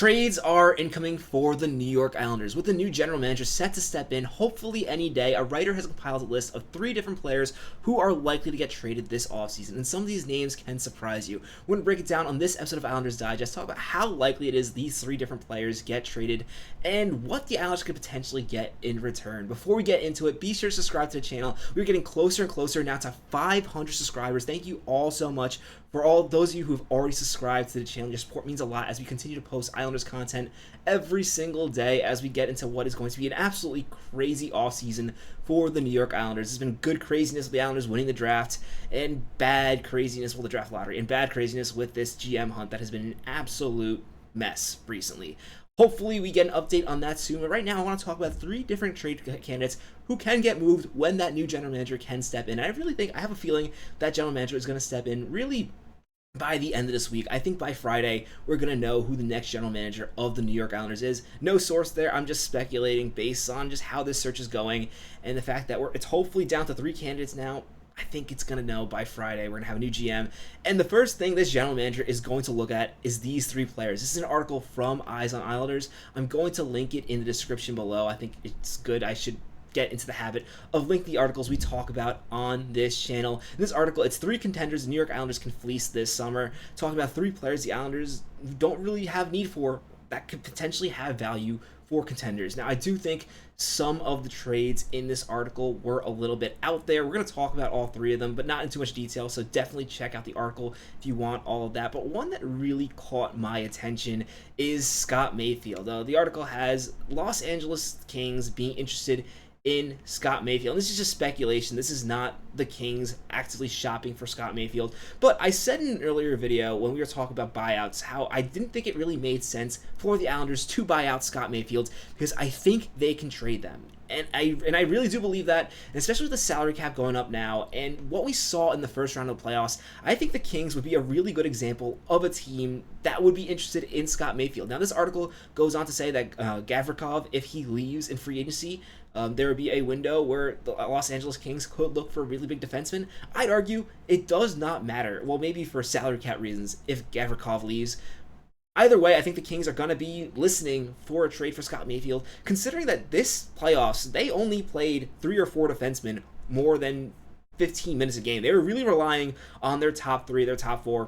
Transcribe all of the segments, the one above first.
Trades are incoming for the New York Islanders, with the new general manager set to step in hopefully any day. A writer has compiled a list of 3 different players who are likely to get traded this offseason, and some of these names can surprise you. We're going to break it down on this episode of Islanders Digest, talk about how likely it is these 3 different players get traded, and what the Islanders could potentially get in return. Before we get into it, be sure to subscribe to the channel. We're getting closer and closer now to 500 subscribers. Thank you all so much. For all those of you who've already subscribed to the channel, your support means a lot as we continue to post Islanders content every single day as we get into what is going to be an absolutely crazy offseason for the New York Islanders. There's been good craziness with the Islanders winning the draft, and bad craziness with the draft lottery, and bad craziness with this GM hunt that has been an absolute mess recently. Hopefully we get an update on that soon, but right now I want to talk about 3 different trade candidates who can get moved when that new general manager can step in. I have a feeling that general manager is going to step in really by the end of this week. I think by Friday, we're going to know who the next general manager of the New York Islanders is. No source there. I'm just speculating based on just how this search is going and the fact that it's hopefully down to 3 candidates now. I think it's going to know by Friday. We're going to have a new GM. And the first thing this general manager is going to look at is these 3 players. This is an article from Eyes on Islanders. I'm going to link it in the description below. I think it's good. I should get into the habit of linking the articles we talk about on this channel. In this article, it's 3 contenders the New York Islanders can fleece this summer, talking about 3 players the Islanders don't really have need for that could potentially have value for contenders. Now, I do think some of the trades in this article were a little bit out there. We're going to talk about all 3 of them, but not in too much detail, so definitely check out the article if you want all of that. But one that really caught my attention is Scott Mayfield. The article has Los Angeles Kings being interested in Scott Mayfield. And this is just speculation. This is not the Kings actively shopping for Scott Mayfield. But I said in an earlier video when we were talking about buyouts how I didn't think it really made sense for the Islanders to buy out Scott Mayfield because I think they can trade them. And I really do believe that, and especially with the salary cap going up now and what we saw in the first round of the playoffs, I think the Kings would be a really good example of a team that would be interested in Scott Mayfield. Now, this article goes on to say that Gavrikov, if he leaves in free agency, there would be a window where the Los Angeles Kings could look for a really big defenseman. I'd argue it does not matter. Well, maybe for salary cap reasons if Gavrikov leaves. Either way, I think the Kings are going to be listening for a trade for Scott Mayfield, considering that this playoffs, they only played 3 or 4 defensemen more than 15 minutes a game. They were really relying on their top 3, their top 4,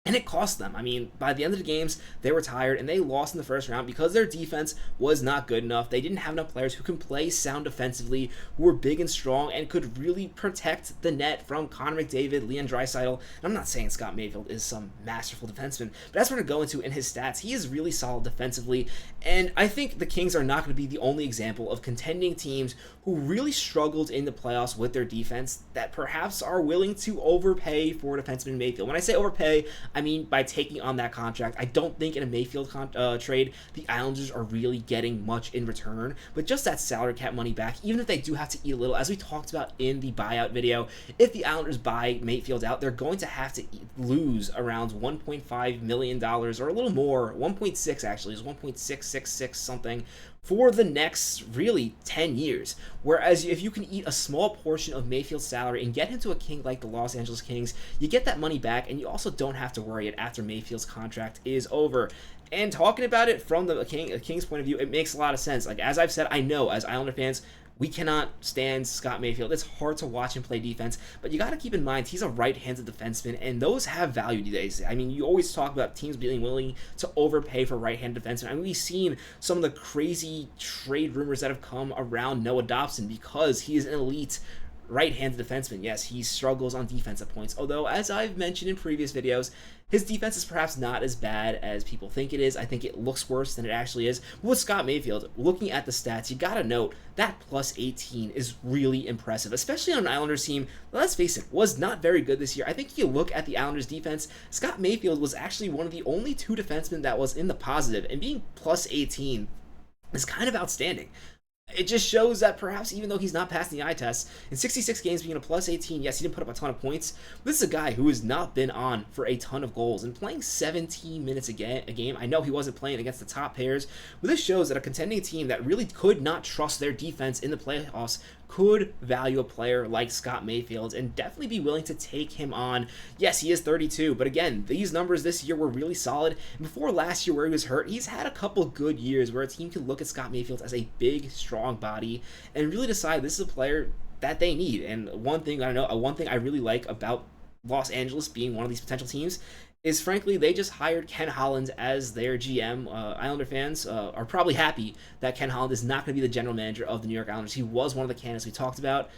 and it cost them. I mean, by the end of the games, they were tired, and they lost in the first round because their defense was not good enough. They didn't have enough players who can play sound defensively, who were big and strong, and could really protect the net from Connor McDavid, Leon Draisaitl. I'm not saying Scott Mayfield is some masterful defenseman, but as we're going to go into in his stats, he is really solid defensively, and I think the Kings are not going to be the only example of contending teams who really struggled in the playoffs with their defense that perhaps are willing to overpay for defenseman Mayfield. When I say overpay, I mean by taking on that contract. I don't think in a Mayfield trade, the Islanders are really getting much in return, but just that salary cap money back, even if they do have to eat a little, as we talked about in the buyout video, if the Islanders buy Mayfield out, they're going to have to lose around $1.5 million or a little more, 1.6 actually, is 1.666 something, for the next, really, 10 years. Whereas if you can eat a small portion of Mayfield's salary and get him to a king like the Los Angeles Kings, you get that money back, and you also don't have to worry it after Mayfield's contract is over. And talking about it from the Kings' point of view, it makes a lot of sense. Like, as I've said, I know, as Islander fans, we cannot stand Scott Mayfield. It's hard to watch him play defense, but you got to keep in mind he's a right-handed defenseman, and those have value these days. I mean, you always talk about teams being willing to overpay for right-handed defensemen. I mean, we've seen some of the crazy trade rumors that have come around Noah Dobson because he is an elite right-handed defenseman. Yes, he struggles on defensive points, although, as I've mentioned in previous videos, his defense is perhaps not as bad as people think it is. I think it looks worse than it actually is. But with Scott Mayfield, looking at the stats, you gotta note that plus 18 is really impressive, especially on an Islanders team, let's face it, was not very good this year. I think if you look at the Islanders defense, Scott Mayfield was actually one of the only 2 defensemen that was in the positive, and being plus 18 is kind of outstanding. It just shows that perhaps even though he's not passing the eye test, in 66 games being a plus 18, yes, he didn't put up a ton of points, but this is a guy who has not been on for a ton of goals and playing 17 minutes a game. I know he wasn't playing against the top pairs, but this shows that a contending team that really could not trust their defense in the playoffs could value a player like Scott Mayfield and definitely be willing to take him on. Yes, he is 32, but again, these numbers this year were really solid. And before last year where he was hurt, he's had a couple good years where a team can look at Scott Mayfield as a big, strong body and really decide this is a player that they need. And one thing I really like about Los Angeles being one of these potential teams is frankly they just hired Ken Holland as their GM. Islander fans are probably happy that Ken Holland is not going to be the general manager of the New York Islanders. He was one of the candidates we talked about.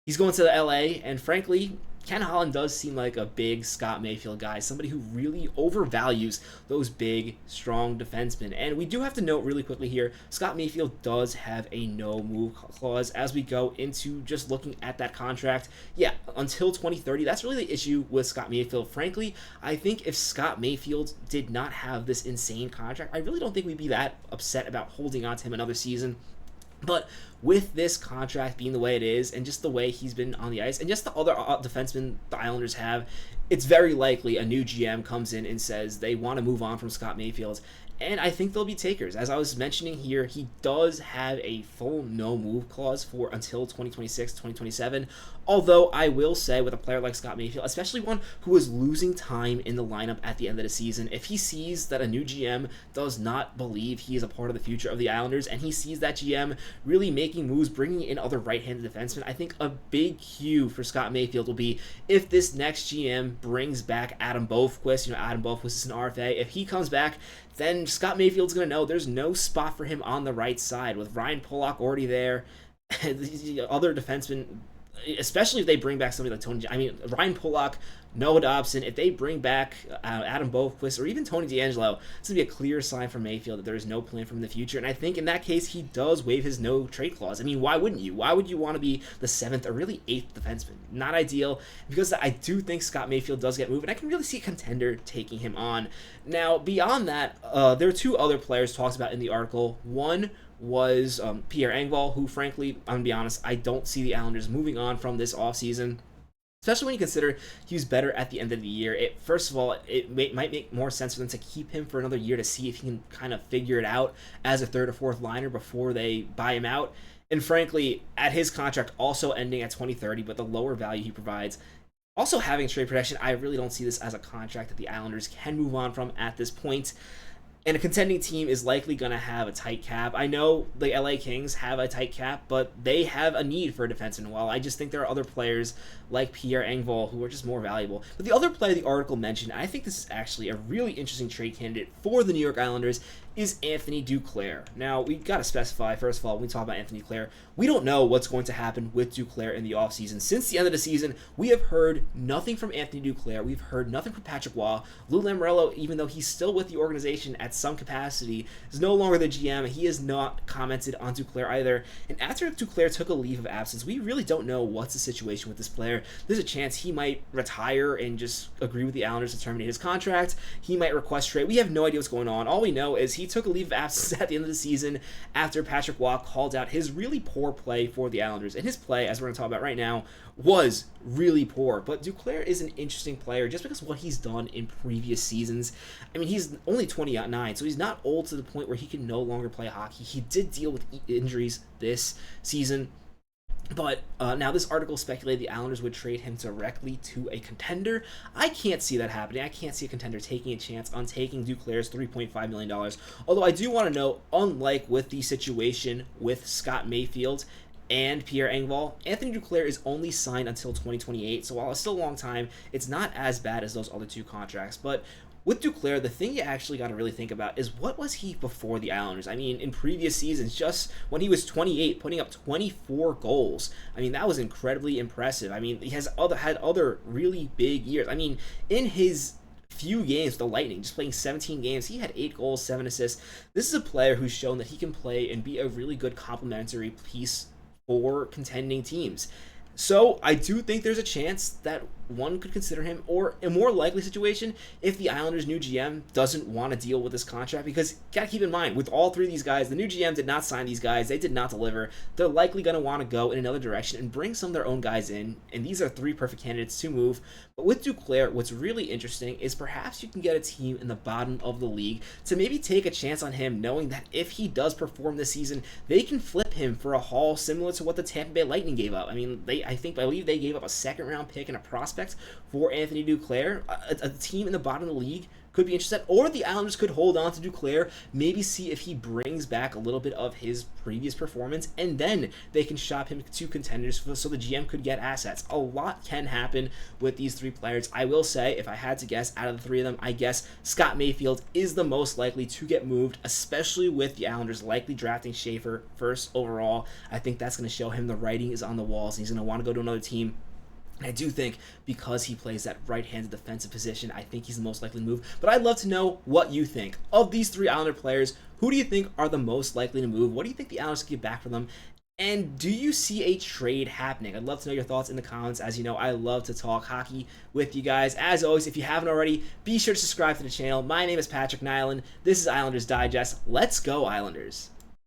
He's going to LA, and frankly, Ken Holland does seem like a big Scott Mayfield guy, somebody who really overvalues those big, strong defensemen. And we do have to note really quickly here, Scott Mayfield does have a no-move clause as we go into just looking at that contract. Yeah, until 2030, that's really the issue with Scott Mayfield. Frankly, I think if Scott Mayfield did not have this insane contract, I really don't think we'd be that upset about holding on to him another season. But with this contract being the way it is, and just the way he's been on the ice, and just the other defensemen the Islanders have, it's very likely a new GM comes in and says they want to move on from Scott Mayfield. And I think they'll be takers. As I was mentioning here, he does have a full no-move clause for until 2026, 2027. Although I will say with a player like Scott Mayfield, especially one who is losing time in the lineup at the end of the season, if he sees that a new GM does not believe he is a part of the future of the Islanders, and he sees that GM really making moves, bringing in other right-handed defensemen, I think a big cue for Scott Mayfield will be if this next GM brings back Adam Boqvist. Adam Boqvist is an RFA. If he comes back, then Scott Mayfield's going to know there's no spot for him on the right side. With Ryan Pulock already there, the other defensemen, especially if they bring back somebody like Ryan Pulock, Noah Dobson, if they bring back Adam Boqvist or even Tony DeAngelo, it's going to be a clear sign from Mayfield that there is no plan for him in the future. And I think in that case, he does waive his no-trade clause. Why wouldn't you? Why would you want to be the 7th or really 8th defenseman? Not ideal, because I do think Scott Mayfield does get moved, and I can really see a contender taking him on. Now, beyond that, there are two other players talked about in the article. One was Pierre Engvall, who frankly, I'm going to be honest, I don't see the Islanders moving on from this offseason. Especially when you consider he was better at the end of the year. First of all, it might make more sense for them to keep him for another year to see if he can kind of figure it out as a third or fourth liner before they buy him out. And frankly, at his contract also ending at 2030, but the lower value he provides, also having trade protection, I really don't see this as a contract that the Islanders can move on from at this point. And a contending team is likely going to have a tight cap. I know the LA Kings have a tight cap, but they have a need for a defenseman. While I just think there are other players like Pierre Engvall who are just more valuable. But the other player the article mentioned, I think this is actually a really interesting trade candidate for the New York Islanders, is Anthony Duclair. Now, we've got to specify, first of all, when we talk about Anthony Duclair, we don't know what's going to happen with Duclair in the offseason. Since the end of the season, we have heard nothing from Anthony Duclair. We've heard nothing from Patrick Waugh. Lou Lamoriello, even though he's still with the organization at some capacity, is no longer the GM. He has not commented on Duclair either. And after Duclair took a leave of absence, we really don't know what's the situation with this player. There's a chance he might retire and just agree with the Islanders to terminate his contract. He might request trade. We have no idea what's going on. All we know is he took a leave of absence at the end of the season after Patrick Waugh called out his really poor play for the Islanders. And his play, as we're going to talk about right now, was really poor. But Duclair is an interesting player just because of what he's done in previous seasons. He's only 29, so he's not old to the point where he can no longer play hockey. He did deal with injuries this season. But now this article speculated the Islanders would trade him directly to a contender. I can't see that happening. I can't see a contender taking a chance on taking Duclair's $3.5 million. Although I do want to note, unlike with the situation with Scott Mayfield and Pierre Engvall, Anthony Duclair is only signed until 2028. So while it's still a long time, it's not as bad as those other two contracts. But with Duclair, the thing you actually got to really think about is what was he before the Islanders? In previous seasons, just when he was 28, putting up 24 goals. That was incredibly impressive. He has had other really big years. In his few games with the Lightning, just playing 17 games, he had 8 goals, 7 assists. This is a player who's shown that he can play and be a really good complementary piece for contending teams. So I do think there's a chance that one could consider him, or a more likely situation if the Islanders' new GM doesn't want to deal with this contract. Because gotta keep in mind, with all three of these guys, the new GM did not sign these guys. They did not deliver. They're likely going to want to go in another direction and bring some of their own guys in. And these are three perfect candidates to move. But with Duclair, what's really interesting is perhaps you can get a team in the bottom of the league to maybe take a chance on him, knowing that if he does perform this season, they can flip him for a haul similar to what the Tampa Bay Lightning gave up. I mean, I believe they gave up a second-round pick and a prospect for Anthony Duclair. A team in the bottom of the league could be interested, or the Islanders could hold on to Duclair, maybe see if he brings back a little bit of his previous performance, and then they can shop him to contenders so the GM could get assets. A lot can happen with these three players. I will say, if I had to guess, out of the three of them, I guess Scott Mayfield is the most likely to get moved, especially with the Islanders likely drafting Schaefer first overall. I think that's going to show him the writing is on the walls, and he's going to want to go to another team. I do think because he plays that right-handed defensive position, I think he's the most likely to move. But I'd love to know what you think. Of these three Islander players, who do you think are the most likely to move? What do you think the Islanders can get back for them? And do you see a trade happening? I'd love to know your thoughts in the comments. As you know, I love to talk hockey with you guys. As always, if you haven't already, be sure to subscribe to the channel. My name is Patrick Nilan. This is Islanders Digest. Let's go, Islanders.